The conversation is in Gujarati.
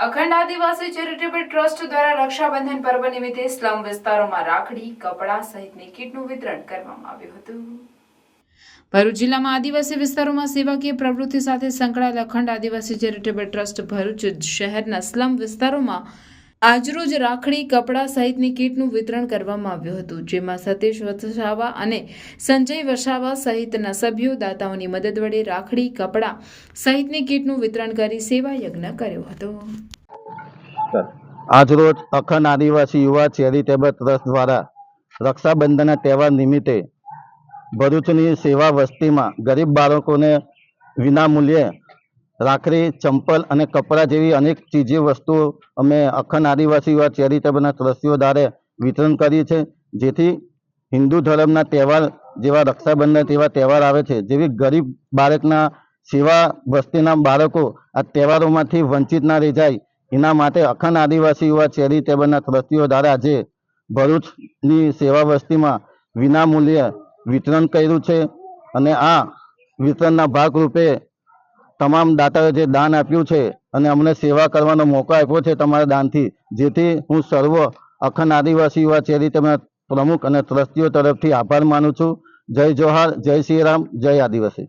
અખંડ આદિવાસી ચેરિટેબલ ટ્રસ્ટ દ્વારા રક્ષાબંધન પર્વ નિમિત્તે સ્લમ વિસ્તારોમાં રાખડી, કપડાં સહિતની કીટનું વિતરણ કરવામાં આવ્યું હતું। ભરૂચ જિલ્લામાં આદિવાસી વિસ્તારોમાં સેવાકીય પ્રવૃત્તિ સાથે સંકળાયેલ અખંડ આદિવાસી ચેરિટેબલ ટ્રસ્ટ ભરૂચ શહેરના સ્લમ વિસ્તારોમાં આજરોજ રાખડી, કપડાં સહિતની કીટનું વિતરણ કરવામાં આવ્યું હતું, જેમાં સતીશ વસાવા અને સંજય વસાવા સહિતના સભ્યો દાતાઓની મદદ વડે રાખડી, કપડાં સહિતની કીટનું વિતરણ કરી સેવા યજ્ઞ કર્યો હતો। આજરોજ અખંડ આદિવાસી યુવા ચેરિટેબલ ટ્રસ્ટ દ્વારા રક્ષાબંધનના તહેવાર નિમિત્તે ભરૂચની સેવા વસ્તીમાં ગરીબ બાળકોને વિનામૂલ્યે રાખડી, ચંપલ અને કપડાં જેવી અનેક ચીજી વસ્તુઓ અમે અખંડ આદિવાસી યુવા ચેરિટેબલના ટ્રસ્ટીઓ દ્વારા વિતરણ કરી છે, જેથી હિન્દુ ધર્મના તહેવાર જેવા રક્ષાબંધન તેવા તહેવાર આવે છે, જેવી ગરીબ બાળકના સેવા વસ્તીના બાળકો આ તહેવારોમાંથી વંચિત ના રહી જાય એના માટે અખંડ આદિવાસી યુવા ચેરિટેબલના ટ્રસ્ટીઓ દ્વારા આજે ભરૂચની સેવા વસ્તીમાં વિનામૂલ્યે વિતરણ કર્યું છે અને આ વિતરણના ભાગરૂપે તમામ દાતાઓએ જે દાન આપ્યું છે અને અમને સેવા કરવાનો મોકો આપ્યો છે તમારા દાનથી, જેથી હું સર્વ અખંડ આદિવાસી યુવા ચેરિટેબલના પ્રમુખ અને ટ્રસ્ટીઓ તરફથી આભાર માનું છું। જય જોહાર, જય શ્રી રામ, જય આદિવાસી।